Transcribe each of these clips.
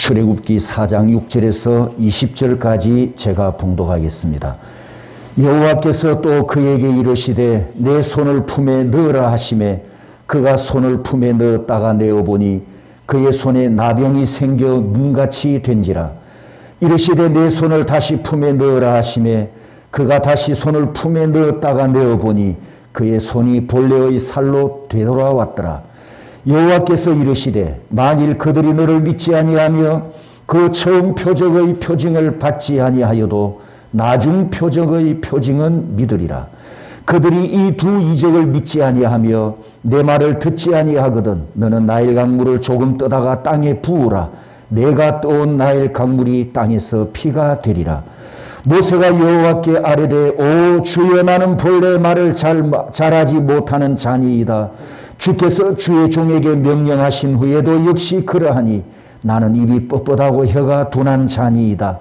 출애굽기 4장 6절에서 20절까지 제가 봉독하겠습니다. 여호와께서 또 그에게 이르시되 내 손을 품에 넣으라 하시매 그가 손을 품에 넣었다가 내어보니 그의 손에 나병이 생겨 눈같이 된지라. 이르시되 내 손을 다시 품에 넣으라 하시매 그가 다시 손을 품에 넣었다가 내어보니 그의 손이 본래의 살로 되돌아왔더라. 여호와께서 이르시되 만일 그들이 너를 믿지 아니하며 그 처음 표적의 표징을 받지 아니하여도 나중 표적의 표징은 믿으리라. 그들이 이 두 이적을 믿지 아니하며 내 말을 듣지 아니하거든 너는 나일 강물을 조금 떠다가 땅에 부으라. 내가 떠온 나일 강물이 땅에서 피가 되리라. 모세가 여호와께 아뢰되 오 주여 나는 본래 말을 잘하지 못하는 자니이다. 주께서 주의 종에게 명령하신 후에도 역시 그러하니 나는 입이 뻣뻣하고 혀가 둔한 자니이다.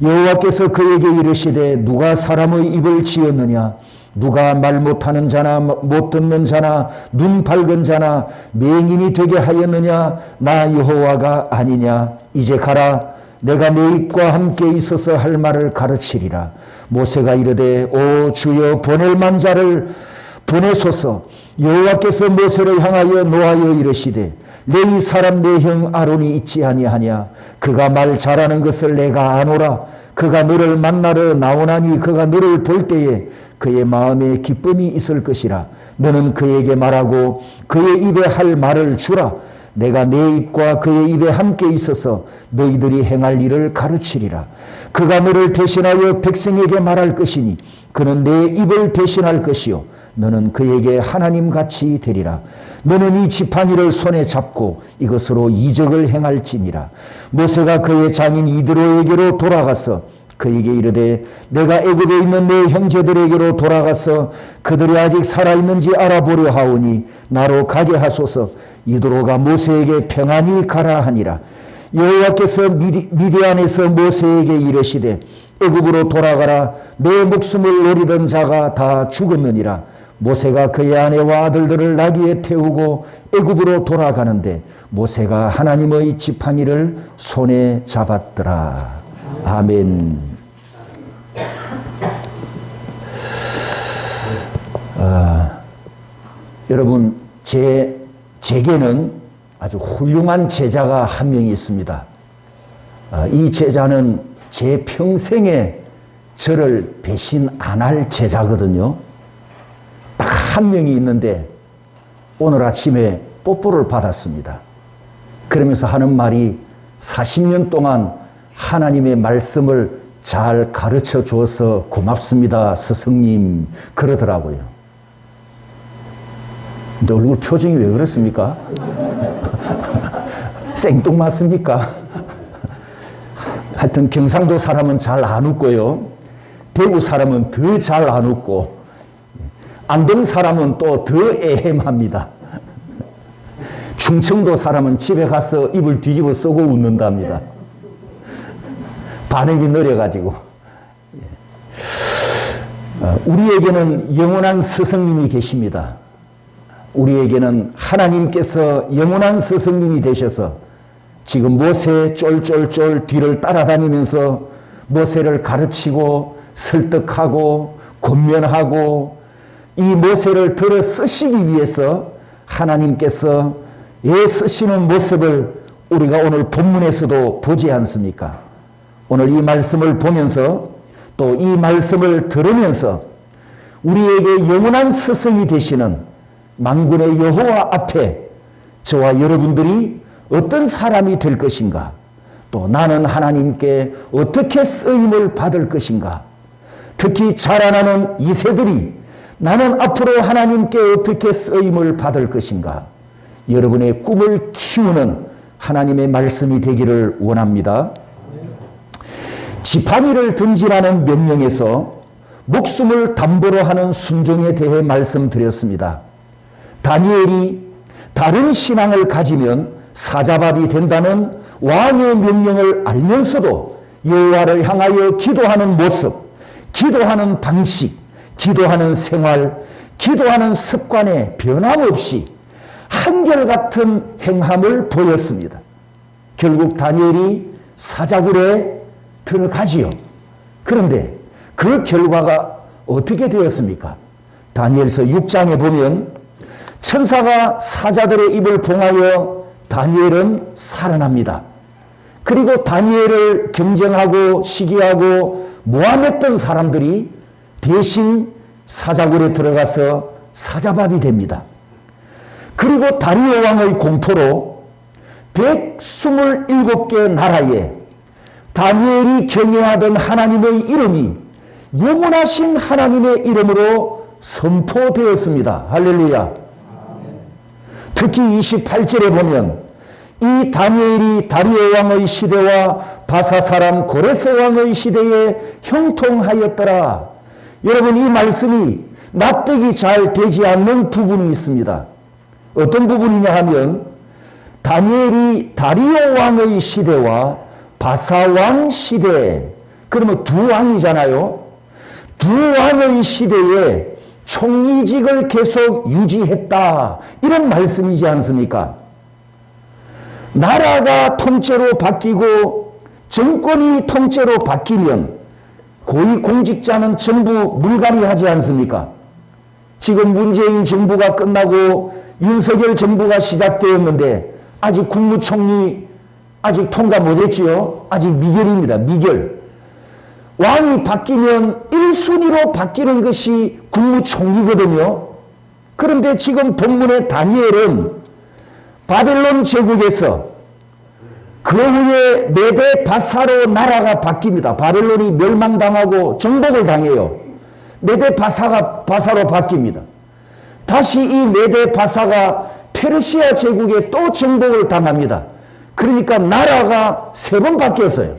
여호와께서 그에게 이르시되 누가 사람의 입을 지었느냐? 누가 말 못하는 자나 못 듣는 자나 눈 밝은 자나 맹인이 되게 하였느냐? 나 여호와가 아니냐? 이제 가라. 내가 내 입과 함께 있어서 할 말을 가르치리라. 모세가 이르되 오 주여 보낼 만자를 보내소서. 여호와께서 모세를 향하여 노하여 이르시되 레위 사람 내 형 아론이 있지 아니하냐? 그가 말 잘하는 것을 내가 아노라. 그가 너를 만나러 나오나니 그가 너를 볼 때에 그의 마음에 기쁨이 있을 것이라. 너는 그에게 말하고 그의 입에 할 말을 주라. 내가 내 입과 그의 입에 함께 있어서 너희들이 행할 일을 가르치리라. 그가 너를 대신하여 백성에게 말할 것이니 그는 내 입을 대신할 것이요 너는 그에게 하나님같이 되리라. 너는 이 지팡이를 손에 잡고 이것으로 이적을 행할지니라. 모세가 그의 장인 이드로에게로 돌아가서 그에게 이르되 내가 애굽에 있는 내 형제들에게로 돌아가서 그들이 아직 살아있는지 알아보려 하오니 나로 가게 하소서. 이드로가 모세에게 평안히 가라 하니라. 여호와께서 미디안에서 모세에게 이르시되 애굽으로 돌아가라. 내 목숨을 노리던 자가 다 죽었느니라. 모세가 그의 아내와 아들들을 나귀에 태우고 애굽으로 돌아가는데 모세가 하나님의 지팡이를 손에 잡았더라. 아멘. 여러분 제게는 아주 훌륭한 제자가 한 명이 있습니다. 이 제자는 제 평생에 저를 배신 안 할 제자거든요. 딱 한 명이 있는데 오늘 아침에 뽀뽀를 받았습니다. 그러면서 하는 말이 40년 동안 하나님의 말씀을 잘 가르쳐 주어서 고맙습니다, 스승님. 그러더라고요. 근데 얼굴 표정이 왜 그렇습니까? 생뚱맞습니까? 하여튼 경상도 사람은 잘 안 웃고요. 대구 사람은 더 잘 안 웃고 안동 사람은 또 더 애헴합니다. 충청도 사람은 집에 가서 입을 뒤집어 쓰고 웃는답니다. 반응이 느려가지고. 우리에게는 영원한 스승님이 계십니다. 우리에게는 하나님께서 영원한 스승님이 되셔서 지금 모세 쫄쫄쫄 뒤를 따라다니면서 모세를 가르치고 설득하고 권면하고 이 모세를 들어 쓰시기 위해서 하나님께서 애쓰시는 모습을 우리가 오늘 본문에서도 보지 않습니까? 오늘 이 말씀을 보면서 또 이 말씀을 들으면서 우리에게 영원한 스승이 되시는 만군의 여호와 앞에 저와 여러분들이 어떤 사람이 될 것인가, 또 나는 하나님께 어떻게 쓰임을 받을 것인가, 특히 자라나는 이 세들이 나는 앞으로 하나님께 어떻게 쓰임을 받을 것인가, 여러분의 꿈을 키우는 하나님의 말씀이 되기를 원합니다. 지팡이를 던지라는 명령에서 목숨을 담보로 하는 순종에 대해 말씀드렸습니다. 다니엘이 다른 신앙을 가지면 사자밥이 된다는 왕의 명령을 알면서도 여호와를 향하여 기도하는 모습, 기도하는 방식, 기도하는 생활, 기도하는 습관에 변함없이 한결같은 행함을 보였습니다. 결국 다니엘이 사자굴에 들어가지요. 그런데 그 결과가 어떻게 되었습니까? 다니엘서 6장에 보면 천사가 사자들의 입을 봉하여 다니엘은 살아납니다. 그리고 다니엘을 경쟁하고 시기하고 모함했던 사람들이 대신 사자굴에 들어가서 사자밥이 됩니다. 그리고 다리오 왕의 공포로 127개 나라에 다니엘이 경외하던 하나님의 이름이 영원하신 하나님의 이름으로 선포되었습니다. 할렐루야. 특히 28절에 보면 이 다니엘이 다리오 왕의 시대와 바사 사람 고레스 왕의 시대에 형통하였더라. 여러분, 이 말씀이 납득이 잘 되지 않는 부분이 있습니다. 어떤 부분이냐 하면 다니엘이 다리오 왕의 시대와 바사 왕 시대, 그러면 두 왕이잖아요. 두 왕의 시대에 총리직을 계속 유지했다, 이런 말씀이지 않습니까? 나라가 통째로 바뀌고 정권이 통째로 바뀌면 고위공직자는 전부 물갈이 하지 않습니까? 지금 문재인 정부가 끝나고 윤석열 정부가 시작되었는데 아직 국무총리 아직 통과 못했지요. 아직 미결입니다. 미결. 왕이 바뀌면 1순위로 바뀌는 것이 국무총리거든요. 그런데 지금 본문의 다니엘은 바벨론 제국에서 그 후에 메데 바사로 나라가 바뀝니다. 바벨론이 멸망당하고 정복을 당해요. 메데 바사로 바뀝니다. 다시 이 메데 바사가 페르시아 제국에 또 정복을 당합니다. 그러니까 나라가 3번 바뀌었어요.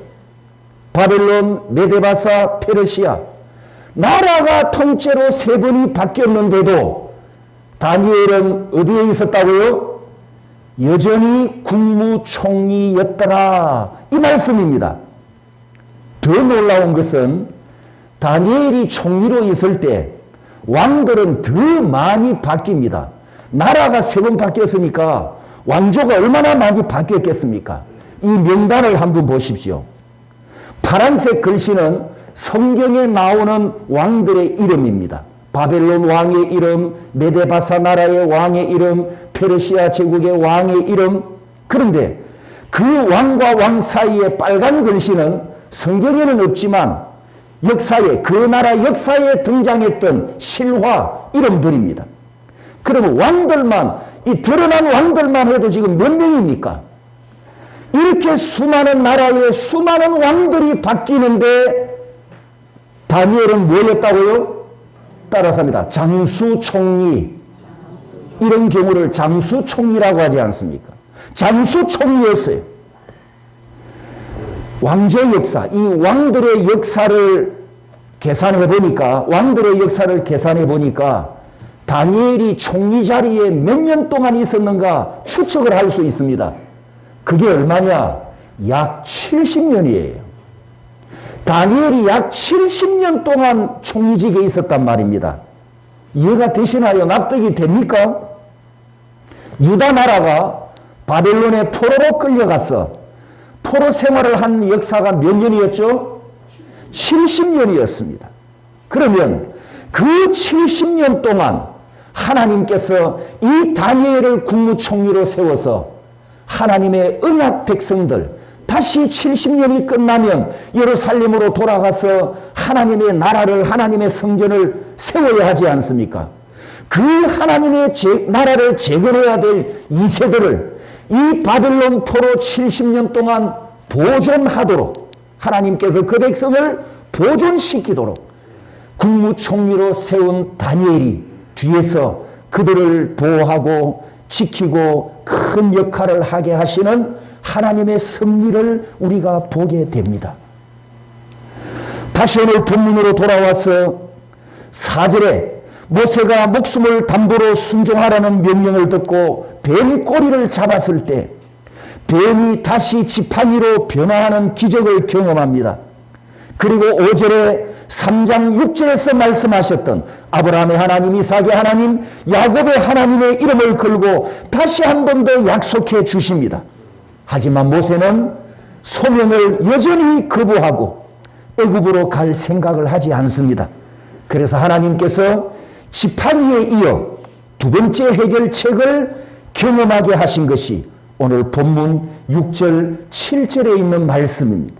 바벨론, 메데 바사, 페르시아. 나라가 통째로 3번이 바뀌었는데도 다니엘은 어디에 있었다고요? 여전히 국무총리였더라, 이 말씀입니다. 더 놀라운 것은 다니엘이 총리로 있을 때 왕들은 더 많이 바뀝니다. 나라가 3번 바뀌었으니까 왕조가 얼마나 많이 바뀌었겠습니까? 이 명단을 한번 보십시오. 파란색 글씨는 성경에 나오는 왕들의 이름입니다. 바벨론 왕의 이름, 메데바사 나라의 왕의 이름, 페르시아 제국의 왕의 이름. 그런데 그 왕과 왕 사이에 빨간 글씨는 성경에는 없지만 역사에, 그 나라 역사에 등장했던 실화 이름들입니다. 그러면 왕들만, 이 드러난 왕들만 해도 지금 몇 명입니까? 이렇게 수많은 나라에 수많은 왕들이 바뀌는데 다니엘은 뭐였다고요? 따라서 합니다. 장수총리. 이런 경우를 장수총리라고 하지 않습니까? 장수총리였어요. 왕조 역사, 이 왕들의 역사를 계산해 보니까 다니엘이 총리 자리에 몇 년 동안 있었는가 추측을 할 수 있습니다. 그게 얼마냐? 약 70년이에요. 다니엘이 약 70년 동안 총리직에 있었단 말입니다. 이해가 되시나요? 납득이 됩니까? 유다 나라가 바벨론의 포로로 끌려갔어. 포로 생활을 한 역사가 몇 년이었죠? 70년이었습니다. 그러면 그 70년 동안 하나님께서 이 다니엘을 국무총리로 세워서 하나님의 언약 백성들, 다시 70년이 끝나면 예루살렘으로 돌아가서 하나님의 나라를, 하나님의 성전을 세워야 하지 않습니까? 그 하나님의 나라를 재건해야 될 2세들을 이 바벨론 포로 70년 동안 보존하도록, 하나님께서 그 백성을 보존시키도록 국무총리로 세운 다니엘이 뒤에서 그들을 보호하고 지키고 큰 역할을 하게 하시는 하나님의 섭리를 우리가 보게 됩니다. 다시 오늘 본문으로 돌아와서 4절에 모세가 목숨을 담보로 순종하라는 명령을 듣고 뱀 꼬리를 잡았을 때 뱀이 다시 지팡이로 변화하는 기적을 경험합니다. 그리고 5절에 3장 6절에서 말씀하셨던 아브라함의 하나님, 이삭의 하나님, 야곱의 하나님의 이름을 걸고 다시 한 번 더 약속해 주십니다. 하지만 모세는 소명을 여전히 거부하고 애굽으로 갈 생각을 하지 않습니다. 그래서 하나님께서 지팡이에 이어 두 번째 해결책을 경험하게 하신 것이 오늘 본문 6절, 7절에 있는 말씀입니다.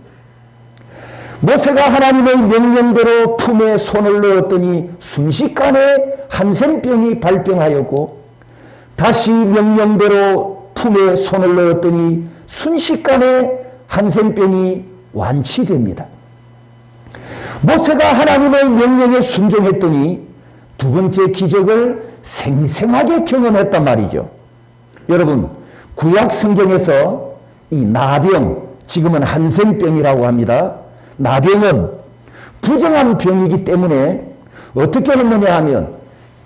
모세가 하나님의 명령대로 품에 손을 넣었더니 순식간에 한센병이 발병하였고, 다시 명령대로 품에 손을 넣었더니 순식간에 한센병이 완치됩니다. 모세가 하나님의 명령에 순종했더니 두 번째 기적을 생생하게 경험했단 말이죠. 여러분, 구약 성경에서 이 나병, 지금은 한센병이라고 합니다. 나병은 부정한 병이기 때문에 어떻게 했느냐 하면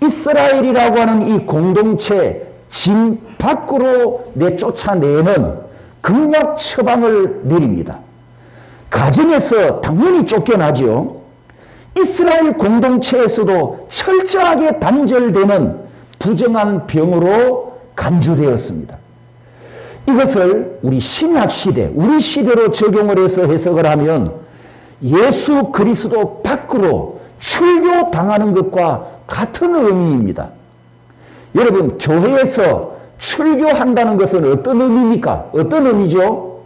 이스라엘이라고 하는 이 공동체 진 밖으로 내쫓아내는 극약 처방을 내립니다. 가정에서 당연히 쫓겨나죠. 이스라엘 공동체에서도 철저하게 단절되는 부정한 병으로 간주되었습니다. 이것을 우리 신약시대, 우리 시대로 적용을 해서 해석을 하면 예수 그리스도 밖으로 출교당하는 것과 같은 의미입니다. 여러분, 교회에서 출교한다는 것은 어떤 의미입니까? 어떤 의미죠?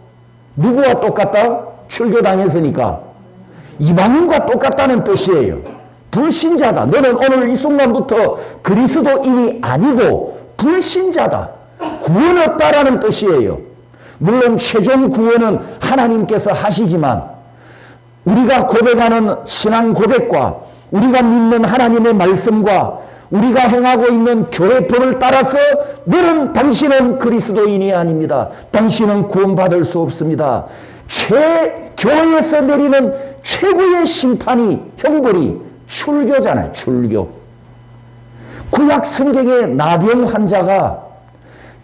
누구와 똑같다? 출교당했으니까 이방인과 똑같다는 뜻이에요. 불신자다. 너는 오늘 이 순간부터 그리스도인이 아니고 불신자다. 구원 없다라는 뜻이에요. 물론 최종 구원은 하나님께서 하시지만 우리가 고백하는 신앙 고백과 우리가 믿는 하나님의 말씀과 우리가 행하고 있는 교회법을 따라서 너는 당신은 그리스도인이 아닙니다. 당신은 구원받을 수 없습니다. 교회에서 내리는 최고의 심판이 형벌이 출교잖아요. 출교. 구약 성경의 나병 환자가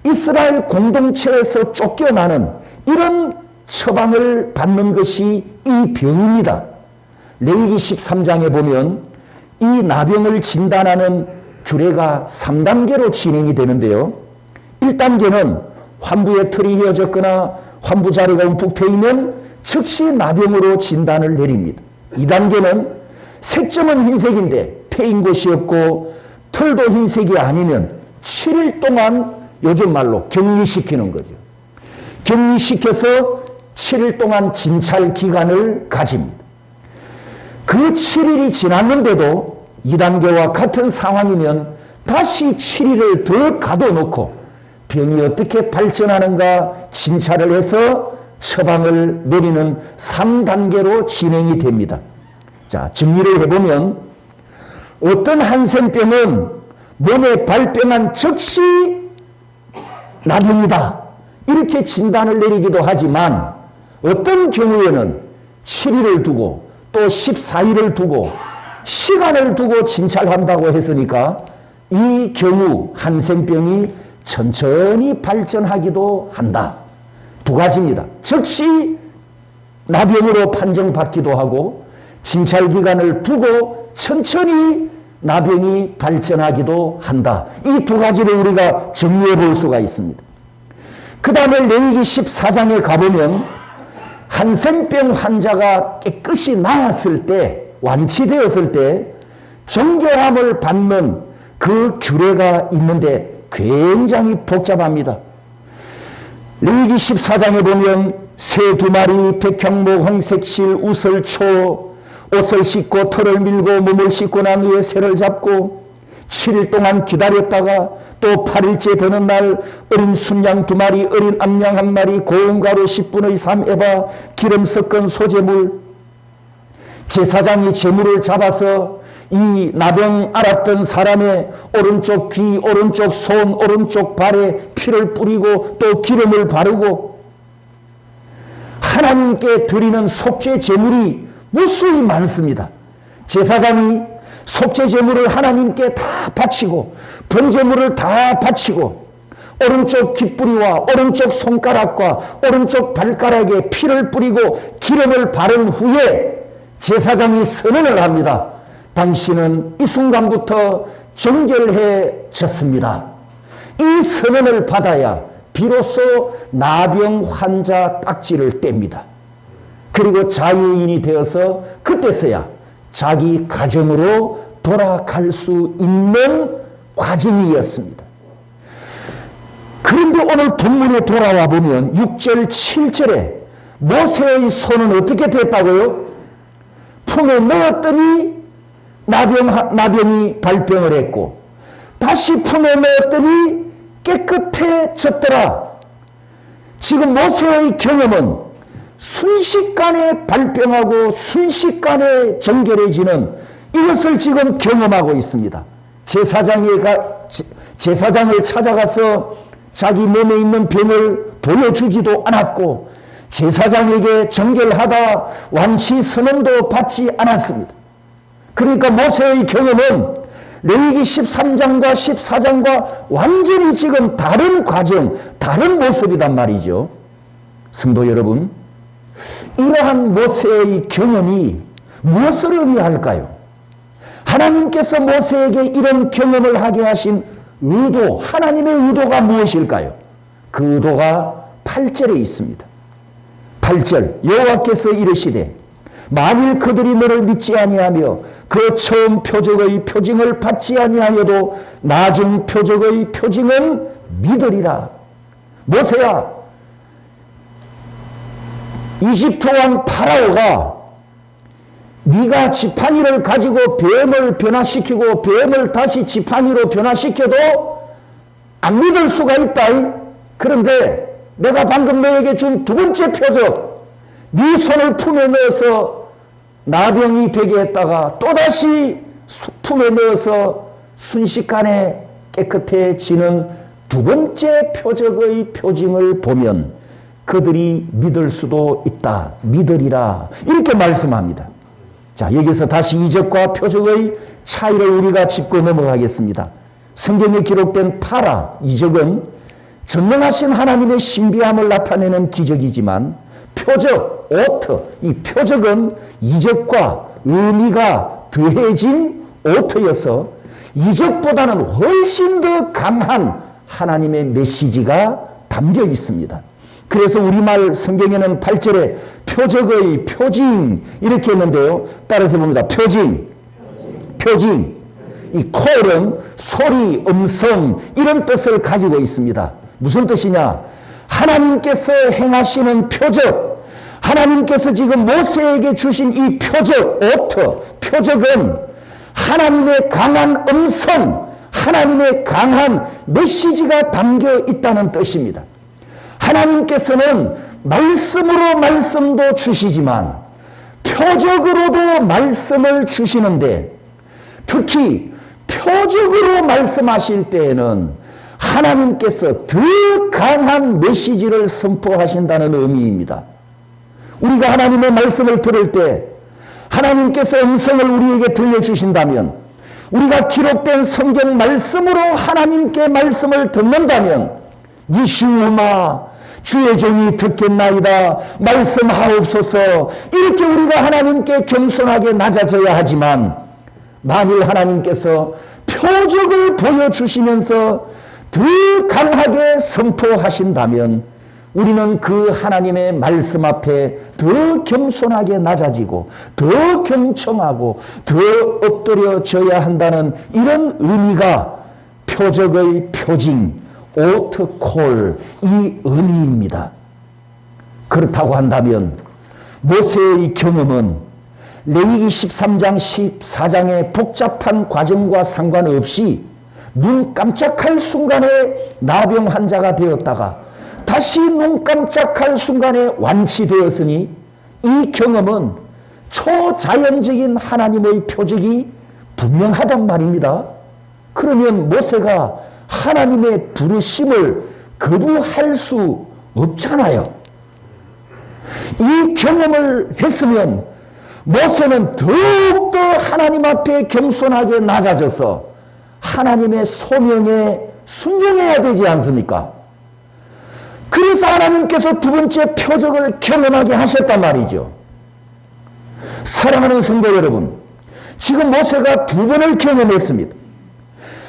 이스라엘 공동체에서 쫓겨나는 이런 처방을 받는 것이 이 병입니다. 레위기 13장에 보면 이 나병을 진단하는 규례가 3단계로 진행이 되는데요. 1단계는 환부의 털이 휘어졌거나 환부 자리가 움푹 패이면 즉시 나병으로 진단을 내립니다. 2단계는 색점은 흰색인데 패인 곳이 없고 털도 흰색이 아니면 7일 동안 요즘 말로 격리시키는 거죠. 격리시켜서 7일 동안 진찰 기간을 가집니다. 그 7일이 지났는데도 2단계와 같은 상황이면 다시 7일을 더 가둬놓고 병이 어떻게 발전하는가 진찰을 해서 처방을 내리는 3단계로 진행이 됩니다. 자, 정리를 해보면 어떤 한센병은 몸에 발병한 즉시 나병이다 이렇게 진단을 내리기도 하지만 어떤 경우에는 7일을 두고 또 14일을 두고 시간을 두고 진찰한다고 했으니까 이 경우 한센병이 천천히 발전하기도 한다. 두 가지입니다. 즉시 나병으로 판정받기도 하고 진찰 기간을 두고 천천히 나병이 발전하기도 한다. 이 두 가지를 우리가 정리해 볼 수가 있습니다. 그 다음에 레위기 14장에 가보면 한센병 환자가 깨끗이 나았을 때, 완치되었을 때 정결함을 받는 그 규례가 있는데 굉장히 복잡합니다. 레위기 14장에 보면 새 2마리, 백향목, 홍색실, 우설초, 옷을 씻고 털을 밀고 몸을 씻고 난 후에 새를 잡고 7일 동안 기다렸다가 또 8일째 되는 날 어린 순양 2마리, 어린 암양 1마리, 고운 가루 10분의 3에바, 기름 섞은 소재물. 제사장이 제물을 잡아서 이 나병 앓았던 사람의 오른쪽 귀, 오른쪽 손, 오른쪽 발에 피를 뿌리고 또 기름을 바르고 하나님께 드리는 속죄 제물이 무수히 많습니다. 제사장이 속죄 제물을 하나님께 다 바치고 번제물을 다 바치고 오른쪽 귓뿌리와 오른쪽 손가락과 오른쪽 발가락에 피를 뿌리고 기름을 바른 후에 제사장이 선언을 합니다. 당신은 이 순간부터 정결해졌습니다. 이 선언을 받아야 비로소 나병 환자 딱지를 뗍니다. 그리고 자유인이 되어서 그때서야 자기 가정으로 돌아갈 수 있는 과정이었습니다. 그런데 오늘 본문에 돌아와 보면 6절 7절에 모세의 손은 어떻게 됐다고요? 품에 넣었더니 나병이 발병을 했고 다시 품에 넣었더니 깨끗해졌더라. 지금 모세의 경험은 순식간에 발병하고 순식간에 정결해지는 이것을 지금 경험하고 있습니다. 제사장을 찾아가서 자기 몸에 있는 병을 보여주지도 않았고 제사장에게 정결하다 완치 선언도 받지 않았습니다. 그러니까 모세의 경험은 레위기 13장과 14장과 완전히 지금 다른 과정, 다른 모습이란 말이죠. 성도 여러분, 이러한 모세의 경험이 무엇을 의미할까요? 하나님께서 모세에게 이런 경험을 하게 하신 의도, 하나님의 의도가 무엇일까요? 그 의도가 8절에 있습니다. 8절, 여호와께서 이르시되 만일 그들이 너를 믿지 아니하며 그 처음 표적의 표징을 받지 아니하여도 나중 표적의 표징은 믿으리라. 모세야, 이집트 왕 파라오가 네가 지팡이를 가지고 뱀을 변화시키고 뱀을 다시 지팡이로 변화시켜도 안 믿을 수가 있다. 그런데 내가 방금 너에게 준 두 번째 표적, 네 손을 품에 넣어서 나병이 되게 했다가 또다시 품에 넣어서 순식간에 깨끗해지는 두 번째 표적의 표징을 보면 그들이 믿을 수도 있다. 믿으리라. 이렇게 말씀합니다. 자, 여기서 다시 이적과 표적의 차이를 우리가 짚고 넘어가겠습니다. 성경에 기록된 파라, 이적은 전능하신 하나님의 신비함을 나타내는 기적이지만 표적, 오트, 이 표적은 이적과 의미가 더해진 오트여서 이적보다는 훨씬 더 강한 하나님의 메시지가 담겨 있습니다. 그래서 우리말 성경에는 8절에 표적의 표징 이렇게 했는데요. 따라서 봅니다. 표징. 이 콜은 소리, 음성 이런 뜻을 가지고 있습니다. 무슨 뜻이냐? 하나님께서 행하시는 표적, 하나님께서 지금 모세에게 주신 이 표적, 오트, 표적은 하나님의 강한 음성, 하나님의 강한 메시지가 담겨 있다는 뜻입니다. 하나님께서는 말씀으로 말씀도 주시지만 표적으로도 말씀을 주시는데 특히 표적으로 말씀하실 때에는 하나님께서 더 강한 메시지를 선포하신다는 의미입니다. 우리가 하나님의 말씀을 들을 때 하나님께서 음성을 우리에게 들려주신다면 우리가 기록된 성경 말씀으로 하나님께 말씀을 듣는다면 니시우마 주의 종이 듣겠나이다 말씀하옵소서 이렇게 우리가 하나님께 겸손하게 낮아져야 하지만 만일 하나님께서 표적을 보여주시면서 더 강하게 선포하신다면 우리는 그 하나님의 말씀 앞에 더 겸손하게 낮아지고 더 경청하고 더 엎드려져야 한다는 이런 의미가 표적의 표징 오트콜 이 의미입니다. 그렇다고 한다면 모세의 경험은 레위기 13장 14장의 복잡한 과정과 상관없이 눈 깜짝할 순간에 나병 환자가 되었다가 다시 눈 깜짝할 순간에 완치되었으니 이 경험은 초자연적인 하나님의 표적이 분명하단 말입니다. 그러면 모세가 하나님의 부르심을 거부할 수 없잖아요. 이 경험을 했으면 모세는 더욱더 하나님 앞에 겸손하게 낮아져서 하나님의 소명에 순종해야 되지 않습니까? 그래서 하나님께서 두 번째 표적을 경험하게 하셨단 말이죠. 사랑하는 성도 여러분, 지금 모세가 두 번을 경험했습니다.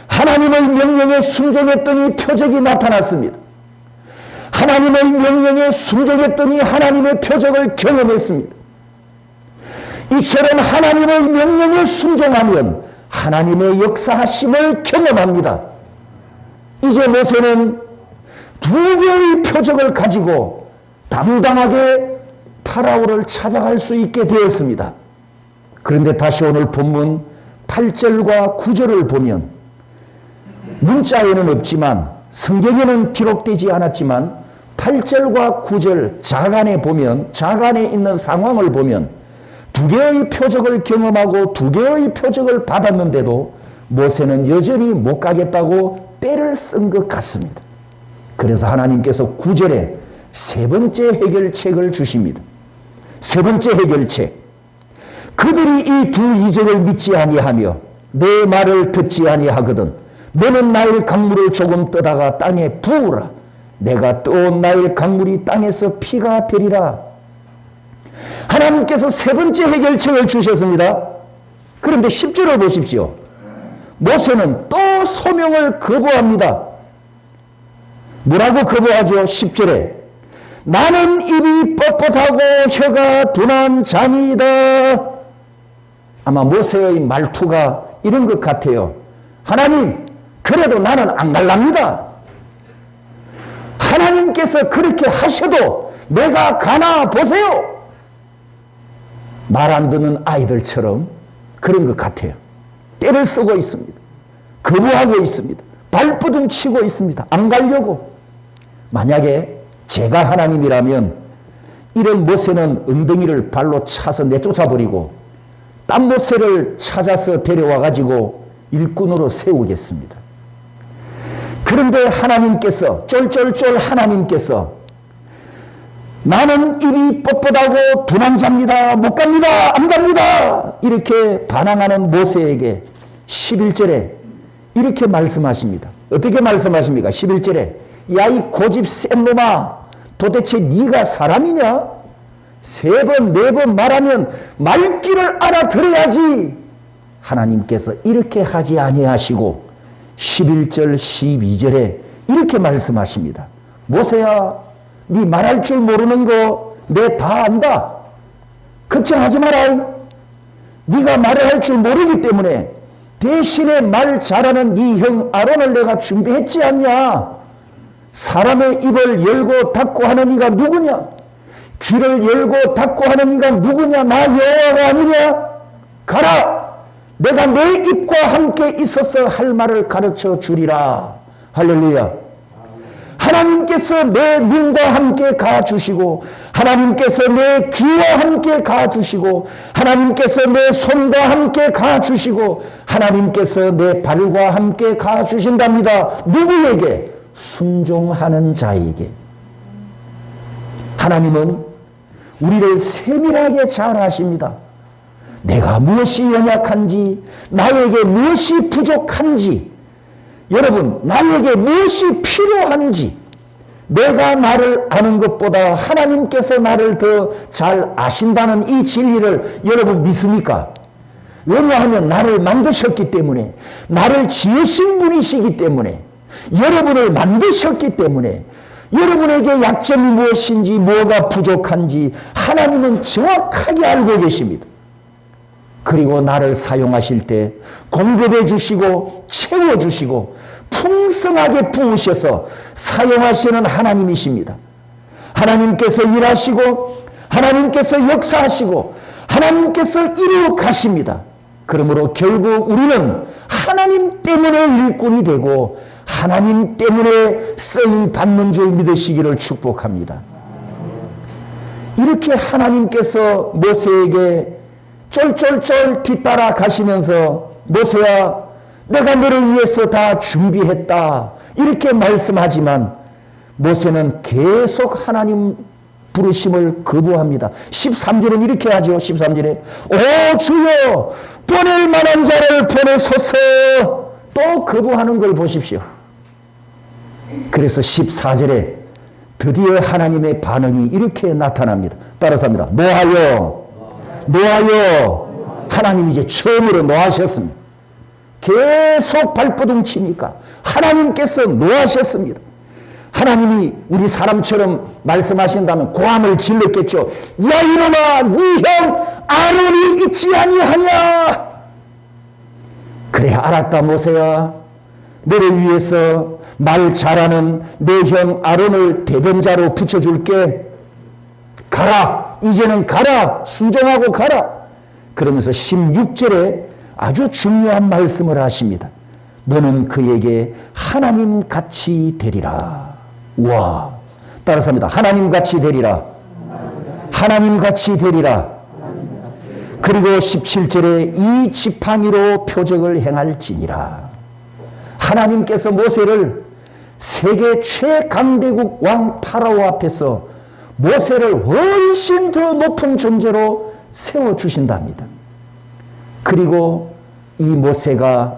하나님의 명령에 순종했더니 표적이 나타났습니다. 하나님의 명령에 순종했더니 하나님의 표적을 경험했습니다. 이처럼 하나님의 명령에 순종하면 하나님의 역사하심을 경험합니다. 이제 모세는 두 개의 표적을 가지고 당당하게 파라오를 찾아갈 수 있게 되었습니다. 그런데 다시 오늘 본문 8절과 9절을 보면 문자에는 없지만 성경에는 기록되지 않았지만 8절과 9절 자간에 있는 상황을 보면 두 개의 표적을 경험하고 두 개의 표적을 받았는데도 모세는 여전히 못 가겠다고 때를 쓴 것 같습니다. 그래서 하나님께서 9절에 세 번째 해결책을 주십니다. 세 번째 해결책. 그들이 이 두 이적을 믿지 아니하며 내 말을 듣지 아니하거든 너는 나일 강물을 조금 떠다가 땅에 부으라. 내가 떠온 나일 강물이 땅에서 피가 되리라. 하나님께서 세 번째 해결책을 주셨습니다. 그런데 10절을 보십시오. 모세는 또 소명을 거부합니다. 뭐라고 거부하죠? 10절에 나는 입이 뻣뻣하고 혀가 둔한 자니이다. 아마 모세의 말투가 이런 것 같아요. 하나님, 그래도 나는 안 갈랍니다. 하나님께서 그렇게 하셔도 내가 가나 보세요. 말 안 듣는 아이들처럼 그런 것 같아요. 때를 쓰고 있습니다. 거부하고 있습니다. 발버둥 치고 있습니다. 안 가려고. 만약에 제가 하나님이라면 이런 모세는 엉덩이를 발로 차서 내쫓아버리고 딴 모세를 찾아서 데려와가지고 일꾼으로 세우겠습니다. 그런데 하나님께서 쫄쫄쫄 하나님께서 나는 입이 뻣뻣하고 둔한 자입니다. 못 갑니다. 안 갑니다. 이렇게 반항하는 모세에게 11절에 이렇게 말씀하십니다. 어떻게 말씀하십니까? 11절에 야 이 고집 센 놈아 도대체 네가 사람이냐? 세 번, 네 번 말하면 말귀를 알아들어야지. 하나님께서 이렇게 하지 아니하시고 11절, 12절에 이렇게 말씀하십니다. 모세야, 네 말할 줄 모르는 거 내 다 안다. 걱정하지 마라. 네가 말을 할 줄 모르기 때문에 대신에 말 잘하는 네 형 아론을 내가 준비했지 않냐? 사람의 입을 열고 닫고 하는 이가 누구냐? 귀를 열고 닫고 하는 이가 누구냐? 나 여호와가 아니냐? 가라! 내가 내 입과 함께 있어서 할 말을 가르쳐 주리라. 할렐루야. 하나님께서 내 눈과 함께 가주시고 하나님께서 내 귀와 함께 가주시고 하나님께서 내 손과 함께 가주시고 하나님께서 내 발과 함께 가주신답니다. 누구에게? 순종하는 자에게. 하나님은 우리를 세밀하게 잘 아십니다. 내가 무엇이 연약한지, 나에게 무엇이 부족한지, 여러분, 나에게 무엇이 필요한지, 내가 나를 아는 것보다 하나님께서 나를 더 잘 아신다는 이 진리를 여러분 믿습니까? 왜냐하면 나를 만드셨기 때문에, 나를 지으신 분이시기 때문에, 여러분을 만드셨기 때문에, 여러분에게 약점이 무엇인지, 뭐가 부족한지 하나님은 정확하게 알고 계십니다. 그리고 나를 사용하실 때 공급해 주시고 채워주시고 풍성하게 부으셔서 사용하시는 하나님이십니다. 하나님께서 일하시고 하나님께서 역사하시고 하나님께서 이루어 가십니다. 그러므로 결국 우리는 하나님 때문에 일꾼이 되고 하나님 때문에 쓰임 받는 줄 믿으시기를 축복합니다. 이렇게 하나님께서 모세에게 쫄쫄쫄 뒤따라 가시면서 모세야 내가 너를 위해서 다 준비했다 이렇게 말씀하지만 모세는 계속 하나님 부르심을 거부합니다. 13절은 이렇게 하죠. 13절에 오 주여 보낼 만한 자를 보내소서. 또 거부하는 걸 보십시오. 그래서 14절에 드디어 하나님의 반응이 이렇게 나타납니다. 따라서 합니다. 노하여 노하여. 하나님이 이제 처음으로 노하셨습니다. 계속 발버둥 치니까 하나님께서 노하셨습니다. 하나님이 우리 사람처럼 말씀하신다면 고함을 질렀겠죠. 야 이놈아, 네 형 아론이 있지 아니하냐? 그래 알았다 모세야. 너를 위해서 말 잘하는 내 형 아론을 대변자로 붙여줄게. 가라. 이제는 가라. 순종하고 가라. 그러면서 16절에 아주 중요한 말씀을 하십니다. 너는 그에게 하나님같이 되리라. 우와. 따라서 합니다. 하나님같이 되리라. 하나님같이 되리라. 그리고 17절에 이 지팡이로 표적을 행할지니라. 하나님께서 모세를 세계 최강대국 왕 파라오 앞에서 모세를 훨씬 더 높은 존재로 세워주신답니다. 그리고 이 모세가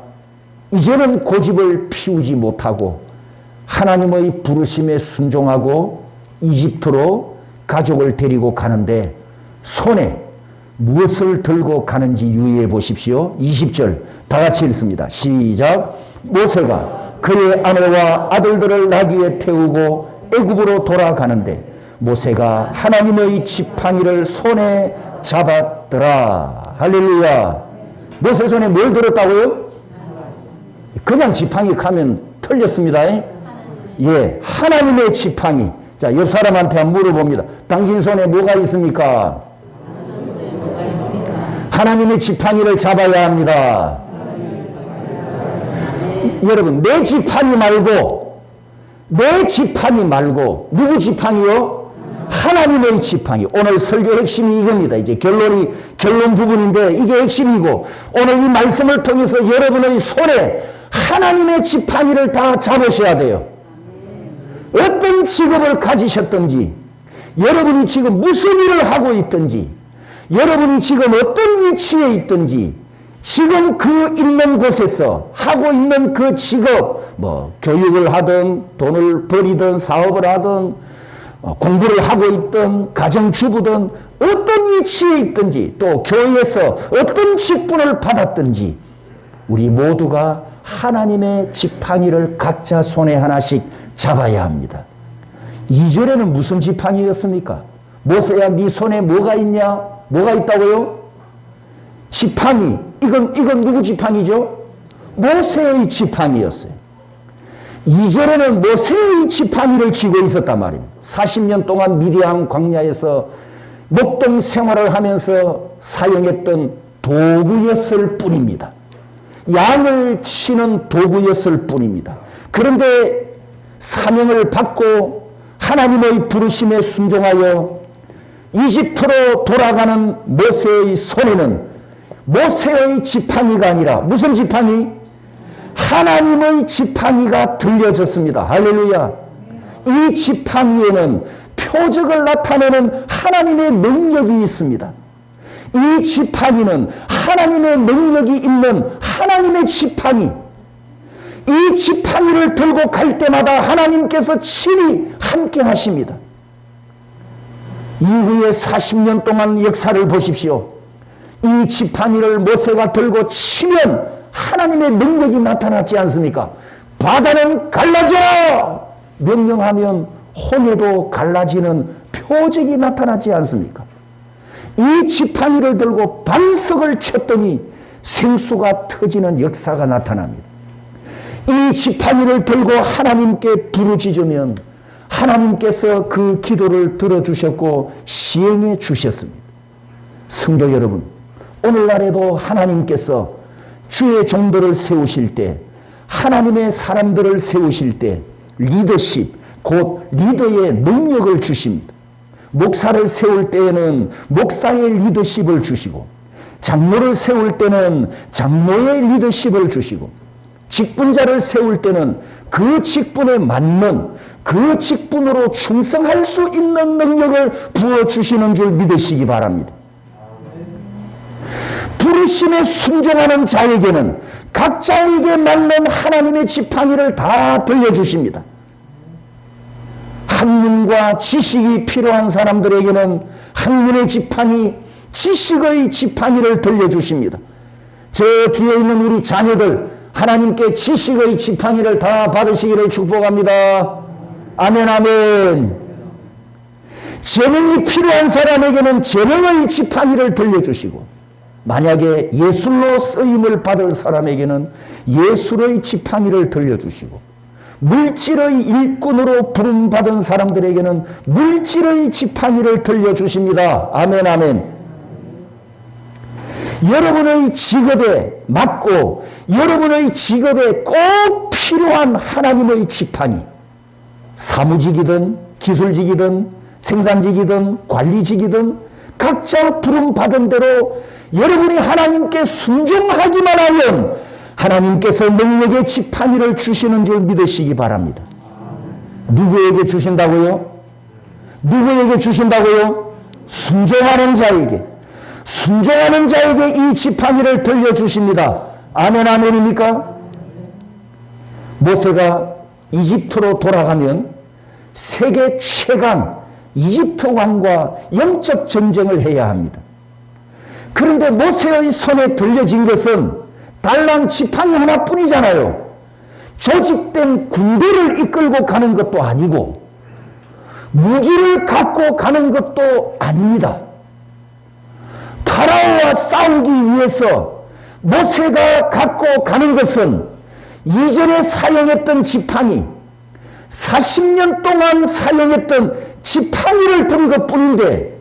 이제는 고집을 피우지 못하고 하나님의 부르심에 순종하고 이집트로 가족을 데리고 가는데 손에 무엇을 들고 가는지 유의해 보십시오. 20절 다 같이 읽습니다. 시작. 모세가 그의 아내와 아들들을 나귀에 태우고 애굽으로 돌아가는데 모세가 하나님의 지팡이를 손에 잡았더라. 할렐루야. 모세 손에 뭘 들었다고요? 그냥 지팡이 가면 틀렸습니다. 예, 하나님의 지팡이. 자, 옆 사람한테 한번 물어봅니다. 당신 손에 뭐가 있습니까? 하나님의 지팡이를 잡아야 합니다. 여러분, 내 지팡이 말고 누구 지팡이요? 하나님의 지팡이. 오늘 설교 핵심이 이겁니다. 이제 결론 부분인데 이게 핵심이고, 오늘 이 말씀을 통해서 여러분의 손에 하나님의 지팡이를 다 잡으셔야 돼요. 어떤 직업을 가지셨든지, 여러분이 지금 무슨 일을 하고 있든지, 여러분이 지금 어떤 위치에 있든지, 지금 그 있는 곳에서 하고 있는 그 직업, 교육을 하든 돈을 벌이든 사업을 하든 공부를 하고 있든 가정주부든 어떤 위치에 있든지, 또 교회에서 어떤 직분을 받았든지 우리 모두가 하나님의 지팡이를 각자 손에 하나씩 잡아야 합니다. 2절에는 무슨 지팡이였습니까? 모세야, 네 손에 뭐가 있냐? 뭐가 있다고요? 지팡이. 이건 누구 지팡이죠? 모세의 지팡이였어요. 2절에는 모세의 지팡이를 쥐고 있었단 말입니다. 40년 동안 미디안 광야에서 목동 생활을 하면서 사용했던 도구였을 뿐입니다. 양을 치는 도구였을 뿐입니다. 그런데 사명을 받고 하나님의 부르심에 순종하여 이집트로 돌아가는 모세의 손에는 모세의 지팡이가 아니라 무슨 지팡이? 하나님의 지팡이가 들려졌습니다. 할렐루야. 이 지팡이에는 표적을 나타내는 하나님의 능력이 있습니다. 이 지팡이는 하나님의 능력이 있는 하나님의 지팡이. 이 지팡이를 들고 갈 때마다 하나님께서 친히 함께 하십니다. 이후에 40년 동안 역사를 보십시오. 이 지팡이를 모세가 들고 치면 하나님의 능력이 나타나지 않습니까? 바다는 갈라져라! 명령하면 홍해도 갈라지는 표적이 나타나지 않습니까? 이 지팡이를 들고 반석을 쳤더니 생수가 터지는 역사가 나타납니다. 이 지팡이를 들고 하나님께 부르짖으면 하나님께서 그 기도를 들어주셨고 시행해 주셨습니다. 성도 여러분, 오늘날에도 하나님께서 주의 종들을 세우실 때, 하나님의 사람들을 세우실 때 리더십, 곧 리더의 능력을 주십니다. 목사를 세울 때에는 목사의 리더십을 주시고, 장로를 세울 때는 장로의 리더십을 주시고, 직분자를 세울 때는 그 직분에 맞는, 그 직분으로 충성할 수 있는 능력을 부어주시는 줄 믿으시기 바랍니다. 부르심에 순종하는 자에게는 각자에게 맞는 하나님의 지팡이를 다 들려주십니다. 학문과 지식이 필요한 사람들에게는 학문의 지팡이, 지식의 지팡이를 들려주십니다. 저 뒤에 있는 우리 자녀들, 하나님께 지식의 지팡이를 다 받으시기를 축복합니다. 아멘, 아멘. 재능이 필요한 사람에게는 재능의 지팡이를 들려주시고, 만약에 예술로 쓰임을 받을 사람에게는 예술의 지팡이를 들려주시고, 물질의 일꾼으로 부름받은 사람들에게는 물질의 지팡이를 들려주십니다. 아멘, 아멘. 여러분의 직업에 맞고 여러분의 직업에 꼭 필요한 하나님의 지팡이, 사무직이든 기술직이든 생산직이든 관리직이든 각자 부름받은 대로 여러분이 하나님께 순종하기만 하면 하나님께서 능력의 지팡이를 주시는 줄 믿으시기 바랍니다. 누구에게 주신다고요? 누구에게 주신다고요? 순종하는 자에게. 순종하는 자에게 이 지팡이를 들려주십니다. 아멘, 아멘입니까? 모세가 이집트로 돌아가면 세계 최강 이집트 왕과 영적 전쟁을 해야 합니다. 그런데 모세의 손에 들려진 것은 달랑 지팡이 하나뿐이잖아요. 조직된 군대를 이끌고 가는 것도 아니고 무기를 갖고 가는 것도 아닙니다. 파라오와 싸우기 위해서 모세가 갖고 가는 것은 이전에 사용했던 지팡이, 40년 동안 사용했던 지팡이를 든 것뿐인데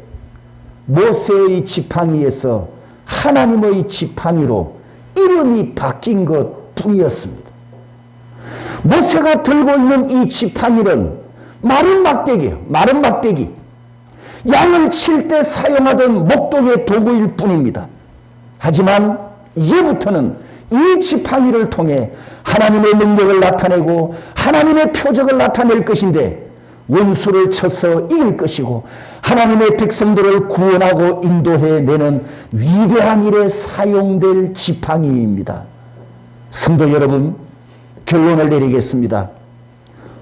모세의 지팡이에서 하나님의 지팡이로 이름이 바뀐 것뿐이었습니다. 모세가 들고 있는 이 지팡이는 마른 막대기예요. 마른 막대기. 양을 칠 때 사용하던 목동의 도구일 뿐입니다. 하지만 이제부터는 이 지팡이를 통해 하나님의 능력을 나타내고 하나님의 표적을 나타낼 것인데 원수를 쳐서 이길 것이고 하나님의 백성들을 구원하고 인도해내는 위대한 일에 사용될 지팡이입니다. 성도 여러분, 결론을 내리겠습니다.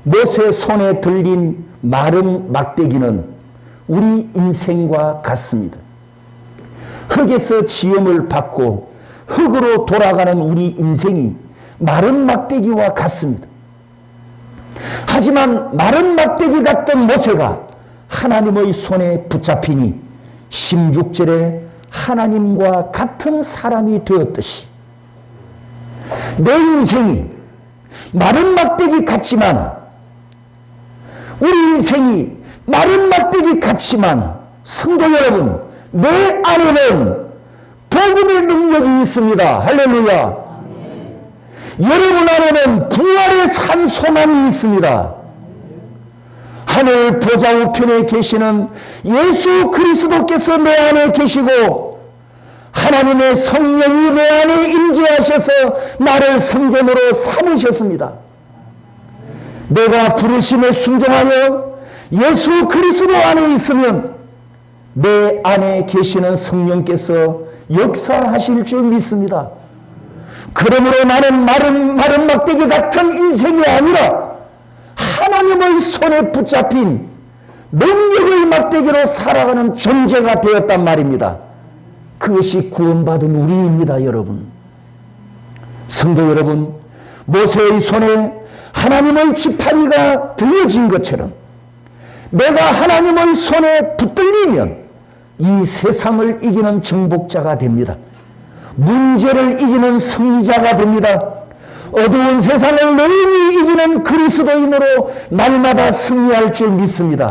모세 손에 들린 마른 막대기는 우리 인생과 같습니다. 흙에서 지음을 받고 흙으로 돌아가는 우리 인생이 마른 막대기와 같습니다. 하지만 마른 막대기 같던 모세가 하나님의 손에 붙잡히니 16절에 하나님과 같은 사람이 되었듯이 내 인생이 마른 막대기 같지만 우리 인생이 마른 막대기 같지만 성도 여러분, 내 안에는 복음의 능력이 있습니다. 할렐루야. 여러분 안에는 부활의 산 소망이 있습니다. 하늘 보좌 우편에 계시는 예수 그리스도께서 내 안에 계시고 하나님의 성령이 내 안에 임재하셔서 나를 성전으로 삼으셨습니다. 내가 부르심에 순종하여 예수 그리스도 안에 있으면 내 안에 계시는 성령께서 역사하실 줄 믿습니다. 그러므로 나는 마른 막대기 같은 인생이 아니라 하나님의 손에 붙잡힌 능력의 막대기로 살아가는 존재가 되었단 말입니다. 그것이 구원받은 우리입니다, 여러분. 성도 여러분, 모세의 손에 하나님의 지팡이가 들려진 것처럼 내가 하나님의 손에 붙들리면 이 세상을 이기는 정복자가 됩니다. 문제를 이기는 승리자가 됩니다. 어두운 세상을 너희이 이기는 그리스도인으로 날마다 승리할 줄 믿습니다.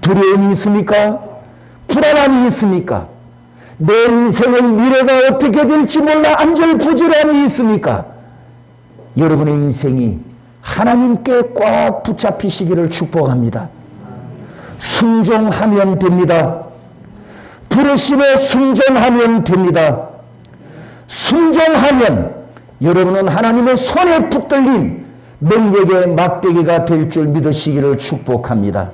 두려움이 있습니까? 불안함이 있습니까? 내 인생의 미래가 어떻게 될지 몰라 안절부절함이 있습니까? 여러분의 인생이 하나님께 꽉 붙잡히시기를 축복합니다. 순종하면 됩니다. 부르심에 순종하면 됩니다. 순종하면 여러분은 하나님의 손에 붙들린 능력의 막대기가 될 줄 믿으시기를 축복합니다.